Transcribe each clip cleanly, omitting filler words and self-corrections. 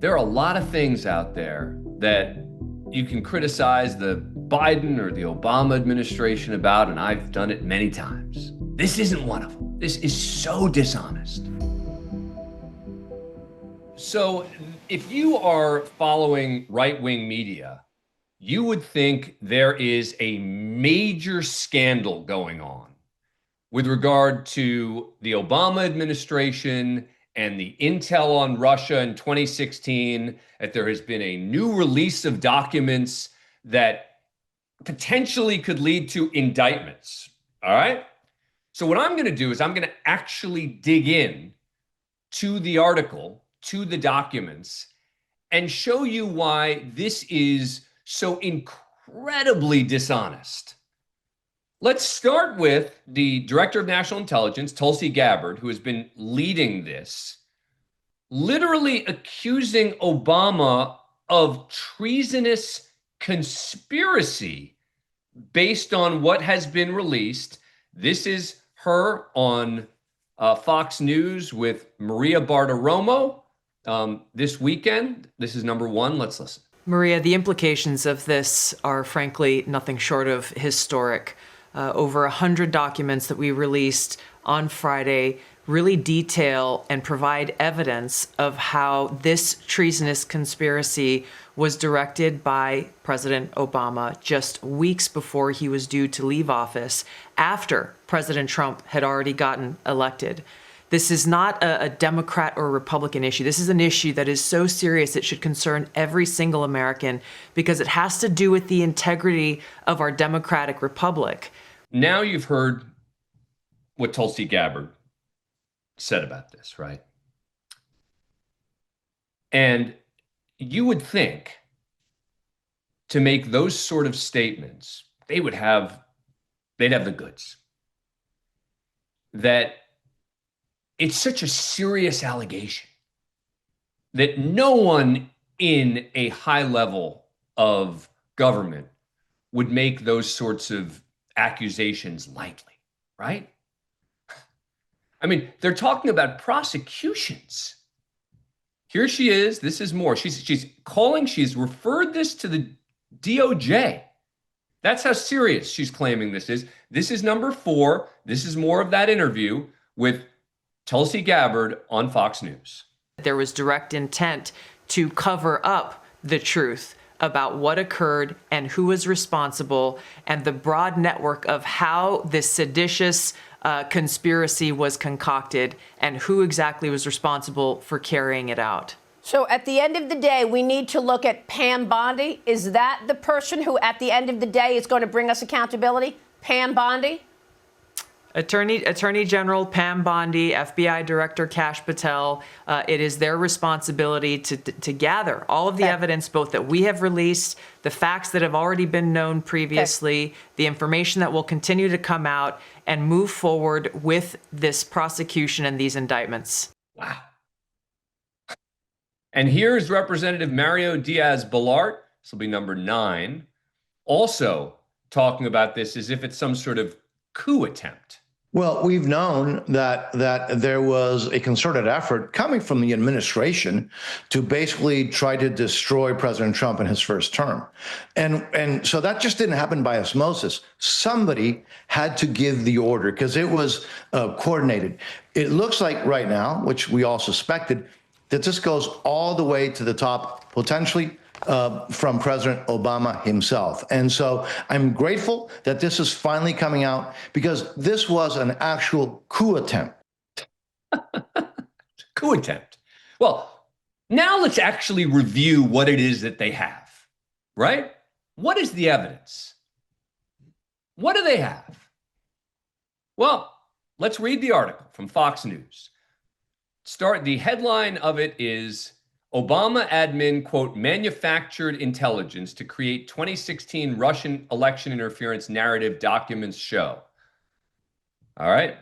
There are a lot of things out there that you can criticize the Biden or the Obama administration about, and I've done it many times. This isn't one of them. This is so dishonest. So if you are following right-wing media, you would think there is a major scandal going on with regard to the Obama administration and the intel on Russia in 2016, that there has been a new release of documents that potentially could lead to indictments. All right? So what I'm going to do is I'm going to actually dig in to the article, to the documents, and show you why this is so incredibly dishonest. Let's start with the Director of National Intelligence, Tulsi Gabbard, who has been leading this, literally accusing Obama of treasonous conspiracy based on what has been released. This is her on Fox News with Maria Bartiromo this weekend. This is number one. Let's listen. Maria, the implications of this are frankly nothing short of historic. Over 100 documents that we released on Friday really detail and provide evidence of how this treasonous conspiracy was directed by President Obama just weeks before he was due to leave office, after President Trump had already gotten elected. This is not a Democrat or Republican issue. This is an issue that is so serious it should concern every single American, because it has to do with the integrity of our democratic republic. Now you've heard what Tulsi Gabbard said about this, right? And you would think, to make those sort of statements, they'd have the goods. That it's such a serious allegation that no one in a high level of government would make those sorts of accusations lightly, right? I mean, they're talking about prosecutions. Here she is. This is more. She's referred this to the DOJ. That's how serious she's claiming this is. This is number 4. This is more of that interview with Tulsi Gabbard on Fox News. There was direct intent to cover up the truth about what occurred and who was responsible, and the broad network of how this seditious conspiracy was concocted and who exactly was responsible for carrying it out. So at the end of the day, we need to look at Pam Bondi. Is that the person who at the end of the day is going to bring us accountability? Pam Bondi? Attorney General Pam Bondi, FBI Director Kash Patel, it is their responsibility to gather all of the evidence, both that we have released, the facts that have already been known previously, the information that will continue to come out, and move forward with this prosecution and these indictments. Wow. And here's Representative Mario Diaz-Balart, this will be number 9, also talking about this as if it's some sort of coup attempt. Well, we've known that there was a concerted effort coming from the administration to basically try to destroy President Trump in his first term. And so that just didn't happen by osmosis. Somebody had to give the order because it was coordinated. It looks like right now, which we all suspected, that this goes all the way to the top, potentially from President Obama himself. And so I'm grateful that this is finally coming out, because this was an actual coup attempt. Coup attempt. Well, now let's actually review what it is that they have, right? What is the evidence? What do they have? Well, let's read the article from Fox News. The headline of it is, Obama admin, quote, manufactured intelligence to create 2016 Russian election interference narrative, documents show. All right.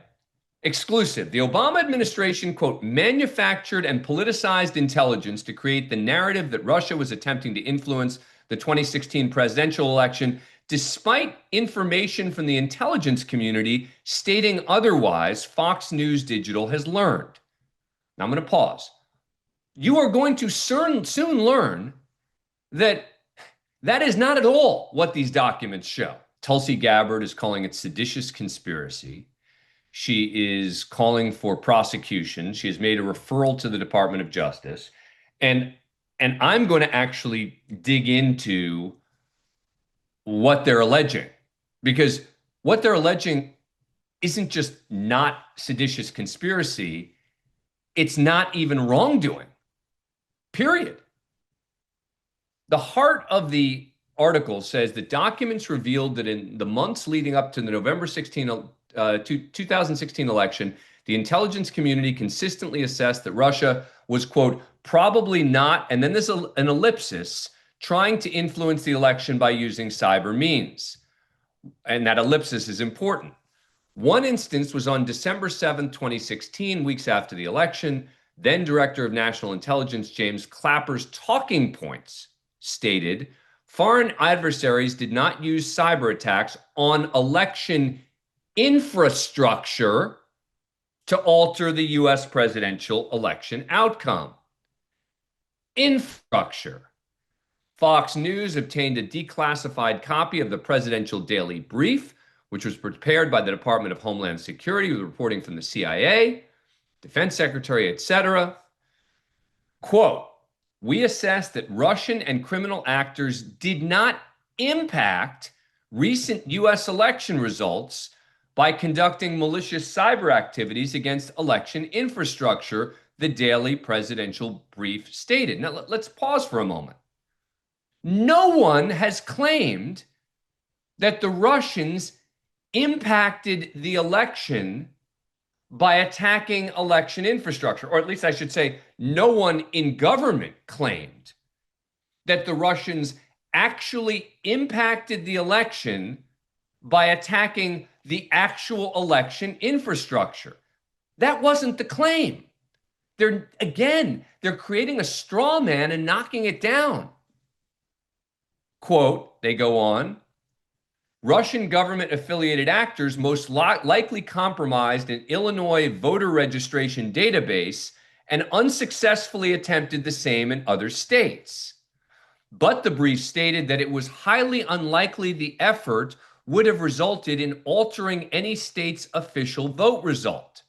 Exclusive. The Obama administration, quote, manufactured and politicized intelligence to create the narrative that Russia was attempting to influence the 2016 presidential election, despite information from the intelligence community stating otherwise, Fox News Digital has learned. Now I'm going to pause. you are going to soon learn that that is not at all what these documents show. Tulsi Gabbard is calling it seditious conspiracy. She is calling for prosecution. She has made a referral to the Department of Justice. And I'm going to actually dig into what they're alleging, because what they're alleging isn't just not seditious conspiracy, it's not even wrongdoing, period. The heart of the article says that documents revealed that in the months leading up to the November 2016 election, the intelligence community consistently assessed that Russia was, quote, probably not, and then there's an ellipsis, trying to influence the election by using cyber means. And that ellipsis is important. One instance was on December 7th, 2016, weeks after the election. Then Director of National Intelligence James Clapper's talking points stated foreign adversaries did not use cyber attacks on election infrastructure to alter the US presidential election outcome. Infrastructure. Fox News obtained a declassified copy of the presidential daily brief, which was prepared by the Department of Homeland Security with reporting from the CIA, Defense Secretary, etc. Quote, we assessed that Russian and criminal actors did not impact recent US election results by conducting malicious cyber activities against election infrastructure, the daily presidential brief stated. Now, let's pause for a moment. No one has claimed that the Russians impacted the election by attacking election infrastructure, or at least I should say, no one in government claimed that the Russians actually impacted the election by attacking the actual election infrastructure. That wasn't the claim. They're creating a straw man and knocking it down. Quote, they go on, Russian government-affiliated actors most likely compromised an Illinois voter registration database and unsuccessfully attempted the same in other states. But the brief stated that it was highly unlikely the effort would have resulted in altering any state's official vote result.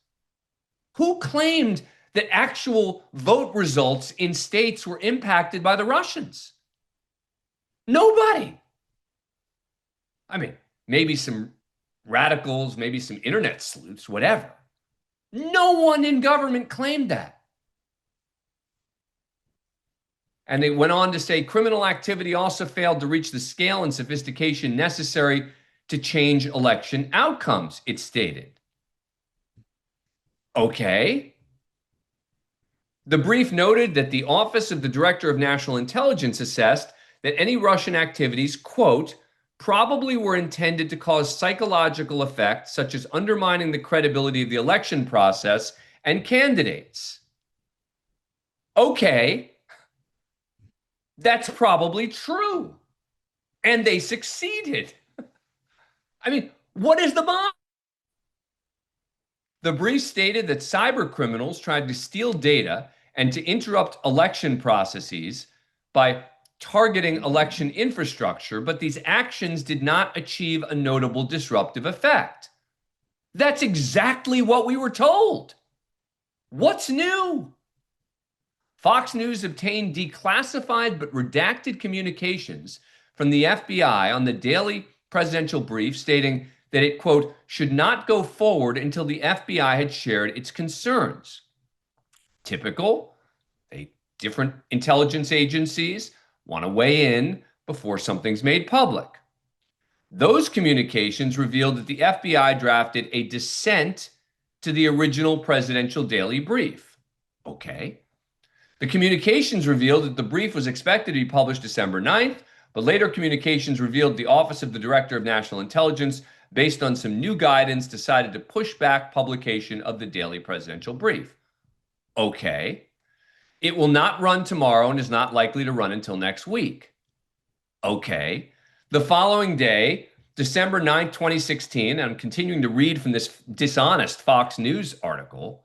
Who claimed that actual vote results in states were impacted by the Russians? Nobody. I mean, maybe some radicals, maybe some internet sleuths, whatever. No one in government claimed that. And they went on to say criminal activity also failed to reach the scale and sophistication necessary to change election outcomes, it stated. Okay. The brief noted that the Office of the Director of National Intelligence assessed that any Russian activities, quote, probably were intended to cause psychological effects such as undermining the credibility of the election process and candidates. Okay, that's probably true. And they succeeded. I mean, what is the bomb? The brief stated that cyber criminals tried to steal data and to interrupt election processes by targeting election infrastructure, but these actions did not achieve a notable disruptive effect. That's exactly what we were told. What's new? Fox News obtained declassified but redacted communications from the FBI on the daily presidential brief stating that it, quote, should not go forward until the FBI had shared its concerns. Typical, different intelligence agencies want to weigh in before something's made public. Those communications revealed that the FBI drafted a dissent to the original presidential daily brief. Okay. The communications revealed that the brief was expected to be published December 9th, but later communications revealed the Office of the Director of National Intelligence, based on some new guidance, decided to push back publication of the daily presidential brief. Okay. It will not run tomorrow and is not likely to run until next week. Okay. The following day, December 9th, 2016, I'm continuing to read from this dishonest Fox News article,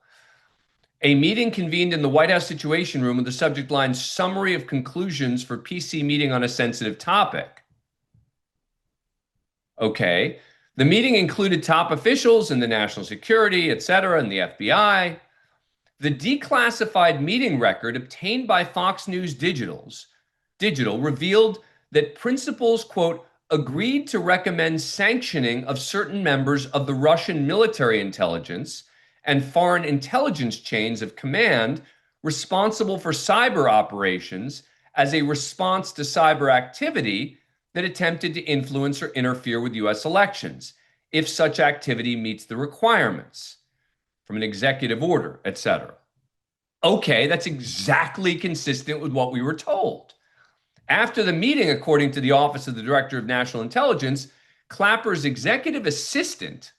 A meeting convened in the White House Situation Room with the subject line, summary of conclusions for PC meeting on a sensitive topic. Okay. The meeting included top officials in the national security, et cetera, and the FBI. The declassified meeting record obtained by Fox News Digital revealed that principals, quote, agreed to recommend sanctioning of certain members of the Russian military intelligence and foreign intelligence chains of command responsible for cyber operations as a response to cyber activity that attempted to influence or interfere with U.S. elections, if such activity meets the requirements from an executive order, etc. Okay, that's exactly consistent with what we were told. After the meeting, according to the Office of the Director of National Intelligence, Clapper's executive assistant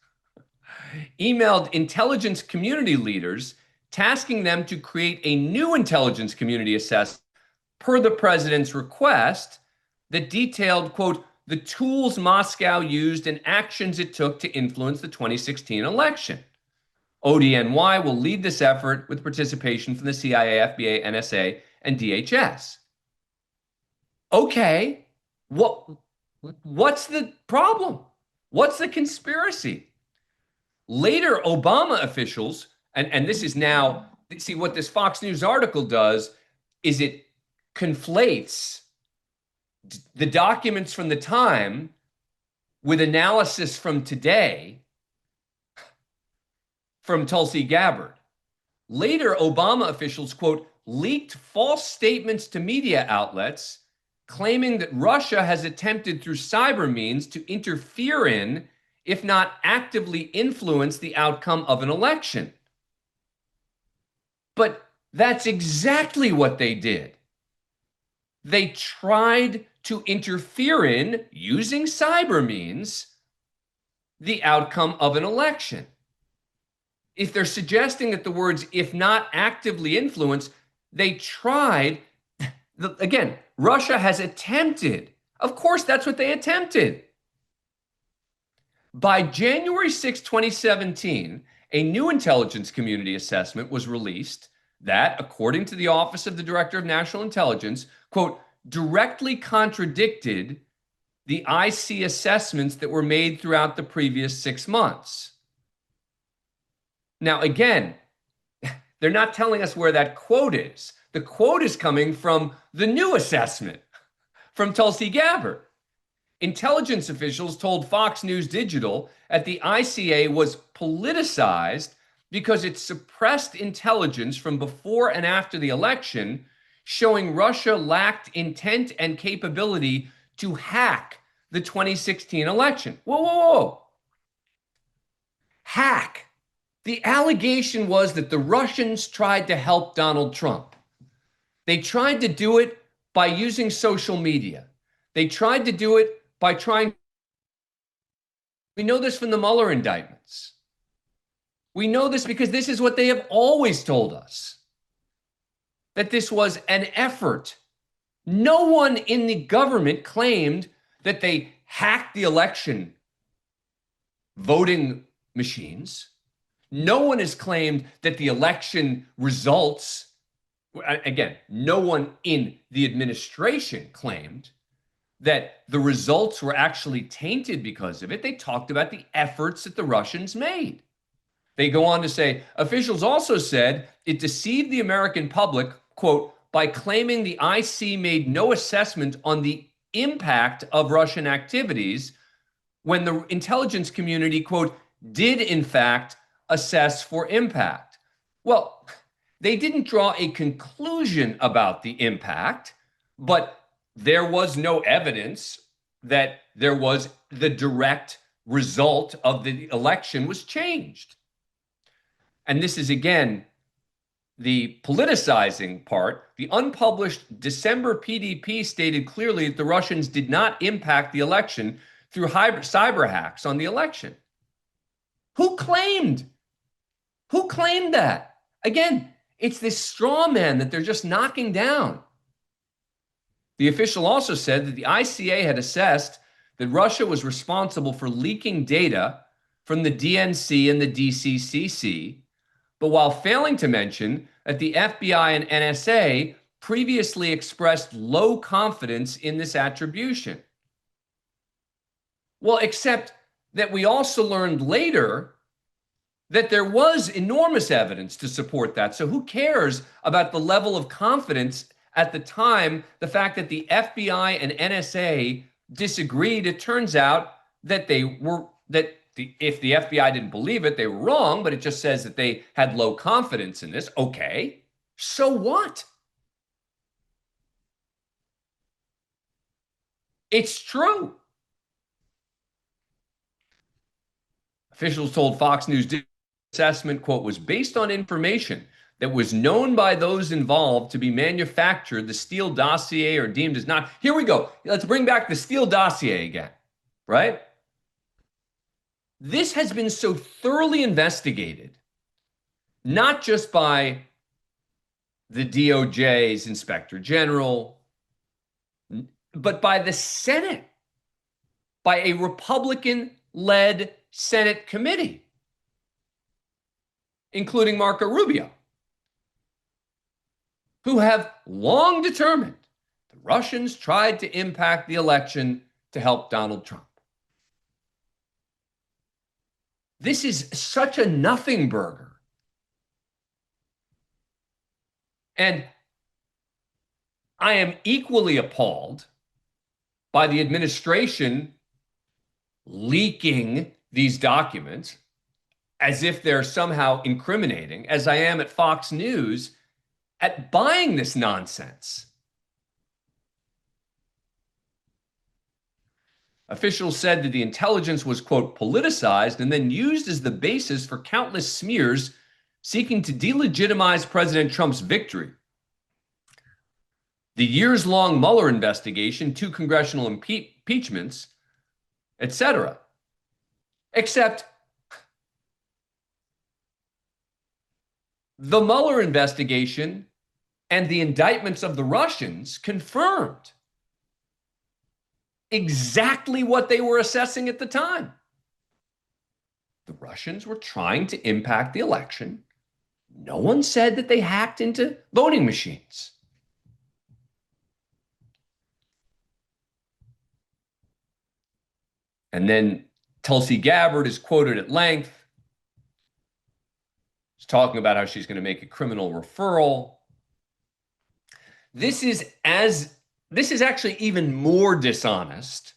emailed intelligence community leaders tasking them to create a new intelligence community assessment per the president's request that detailed, quote, the tools Moscow used and actions it took to influence the 2016 election. ODNY will lead this effort with participation from the CIA, FBA, NSA, and DHS. Okay, what's the problem? What's the conspiracy? Later, Obama officials, and this is now, see what this Fox News article does is it conflates the documents from the time with analysis from today from Tulsi Gabbard. Later, Obama officials, quote, leaked false statements to media outlets claiming that Russia has attempted through cyber means to interfere in, if not actively influence, the outcome of an election. But that's exactly what they did. They tried to interfere in, using cyber means, the outcome of an election. If they're suggesting that the words, if not actively influence, they tried, again, Russia has attempted. Of course, that's what they attempted. By January 6, 2017, a new intelligence community assessment was released that, according to the Office of the Director of National Intelligence, quote, directly contradicted the IC assessments that were made throughout the previous 6 months. Now, again, they're not telling us where that quote is. The quote is coming from the new assessment from Tulsi Gabbard. Intelligence officials told Fox News Digital that the ICA was politicized because it suppressed intelligence from before and after the election, showing Russia lacked intent and capability to hack the 2016 election. Whoa. Hack. The allegation was that the Russians tried to help Donald Trump. They tried to do it by using social media. They tried to do it by trying. We know this from the Mueller indictments. We know this because this is what they have always told us, that this was an effort. No one in the government claimed that they hacked the election voting machines. No one has claimed that the election results, again, no one in the administration claimed that the results were actually tainted because of it. They talked about the efforts that the Russians made. They go on to say, officials also said it deceived the American public, quote, by claiming the IC made no assessment on the impact of Russian activities when the intelligence community, quote, did in fact assess for impact. Well, they didn't draw a conclusion about the impact, but there was no evidence that there was the direct result of the election was changed. And this is, again, the politicizing part. The unpublished December PDP stated clearly that the Russians did not impact the election through cyber hacks on the election. Who claimed that? Again, it's this straw man that they're just knocking down. The official also said that the ICA had assessed that Russia was responsible for leaking data from the DNC and the DCCC but while failing to mention that the FBI and NSA previously expressed low confidence in this attribution. Well, except that we also learned later that there was enormous evidence to support that. So who cares about the level of confidence at the time? The fact that the FBI and NSA disagreed, it turns out that if the FBI didn't believe it, they were wrong, but it just says that they had low confidence in this. Okay, so what? It's true. Officials told Fox News the assessment, quote, was based on information that was known by those involved to be manufactured. The Steele dossier are deemed as not. Here we go. Let's bring back the Steele dossier again, right? This has been so thoroughly investigated, not just by the DOJ's Inspector General, but by the Senate, by a Republican-led Senate committee, including Marco Rubio, who have long determined the Russians tried to impact the election to help Donald Trump. This is such a nothing burger. And I am equally appalled by the administration leaking these documents as if they're somehow incriminating, as I am at Fox News at buying this nonsense. Officials said that the intelligence was, quote, politicized and then used as the basis for countless smears seeking to delegitimize President Trump's victory. The years-long Mueller investigation, 2 congressional impeachments, etc. Except the Mueller investigation and the indictments of the Russians confirmed exactly what they were assessing at the time. The Russians were trying to impact the election. No one said that they hacked into voting machines. And then Tulsi Gabbard is quoted at length. She's talking about how she's going to make a criminal referral. This is actually even more dishonest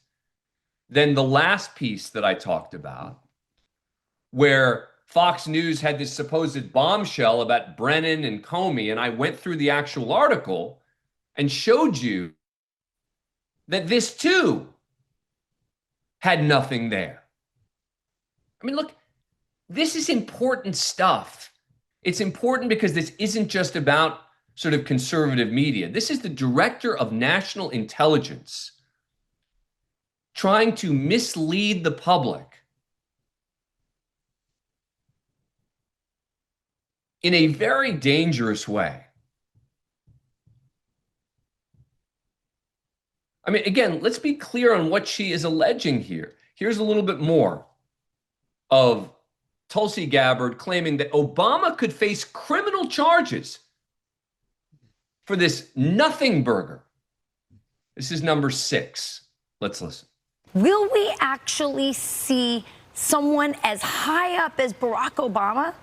than the last piece that I talked about, where Fox News had this supposed bombshell about Brennan and Comey, and I went through the actual article and showed you that this too had nothing there. I mean, look, this is important stuff. It's important because this isn't just about sort of conservative media. This is the director of national intelligence trying to mislead the public in a very dangerous way. I mean, again, let's be clear on what she is alleging here. Here's a little bit more of Tulsi Gabbard claiming that Obama could face criminal charges for this nothing burger. This is number 6. Let's listen. Will we actually see someone as high up as Barack Obama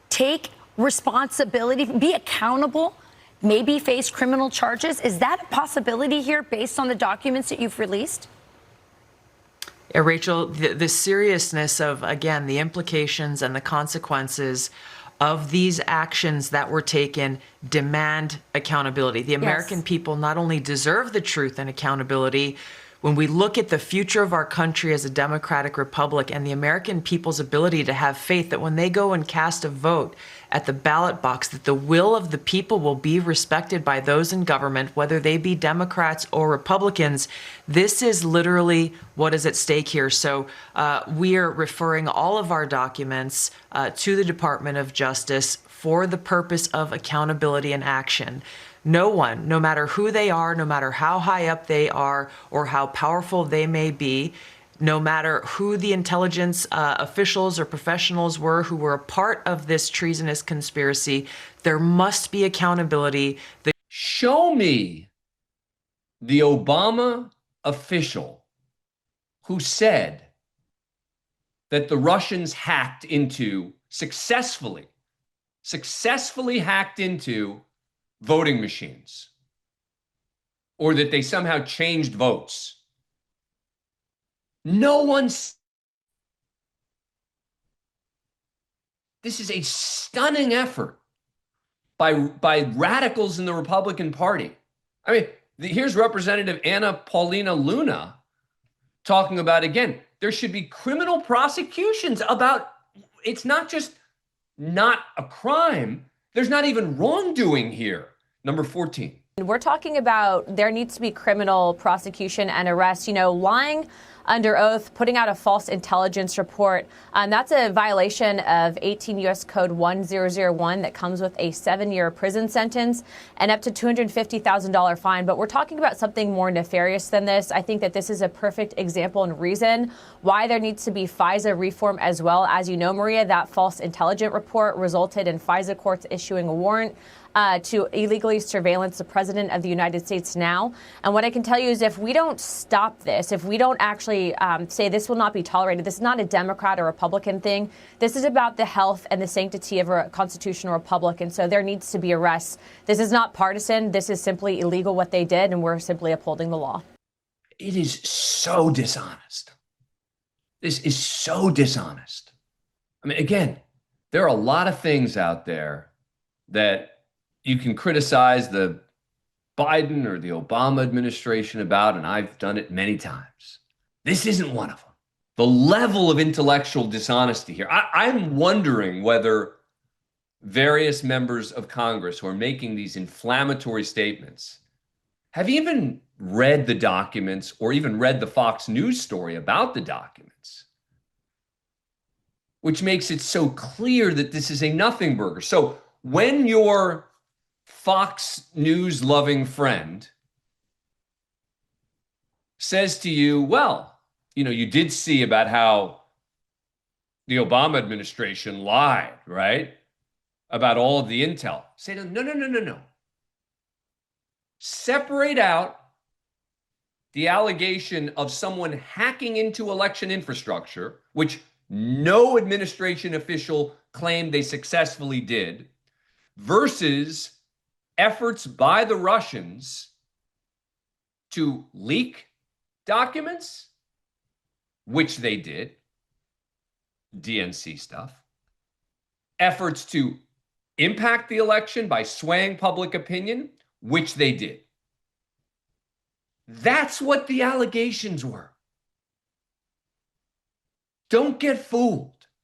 take responsibility, be accountable, maybe face criminal charges? Is that a possibility here based on the documents that you've released? Yeah, Rachel, the seriousness of, again, the implications and the consequences of these actions that were taken demand accountability. The American people not only deserve the truth and accountability, when we look at the future of our country as a democratic republic and the American people's ability to have faith that when they go and cast a vote at the ballot box, that the will of the people will be respected by those in government, whether they be Democrats or Republicans, this is literally what is at stake here. So we are referring all of our documents to the Department of Justice for the purpose of accountability and action. No one, no matter who they are, no matter how high up they are or how powerful they may be, no matter who the intelligence officials or professionals were who were a part of this treasonous conspiracy. There must be accountability. Show me the Obama official who said that the Russians successfully hacked into voting machines, or that they somehow changed votes. No one's. This is a stunning effort by radicals in the Republican Party. I mean, here's Representative Anna Paulina Luna talking about, again, there should be criminal prosecutions about, it's not just not a crime, there's not even wrongdoing here. Number 14. We're talking about there needs to be criminal prosecution and arrest. You know, lying under oath, putting out a false intelligence report, that's a violation of 18 U.S. Code 1001 that comes with a 7-year prison sentence and up to $250,000 fine. But we're talking about something more nefarious than this. I think that this is a perfect example and reason why there needs to be FISA reform as well. As you know, Maria, that false intelligence report resulted in FISA courts issuing a warrant to illegally surveillance the president of the United States now. And what I can tell you is if we don't stop this, if we don't actually say this will not be tolerated, this is not a Democrat or Republican thing. This is about the health and the sanctity of a constitutional republic. And so there needs to be arrests. This is not partisan. This is simply illegal what they did, and we're simply upholding the law. It is so dishonest. This is so dishonest. I mean, again, there are a lot of things out there that you can criticize the Biden or the Obama administration about, and I've done it many times. This isn't one of them. The level of intellectual dishonesty here. I'm wondering whether various members of Congress who are making these inflammatory statements have even read the documents or even read the Fox News story about the documents, which makes it so clear that this is a nothing burger. So when your Fox News loving friend says to you, well, you know, you did see about how the Obama administration lied, right? About all of the intel. Say to them, no. Separate out the allegation of someone hacking into election infrastructure, which no administration official claimed they successfully did, versus efforts by the Russians to leak documents, which they did, DNC stuff, efforts to impact the election by swaying public opinion, which they did. That's what the allegations were. Don't get fooled.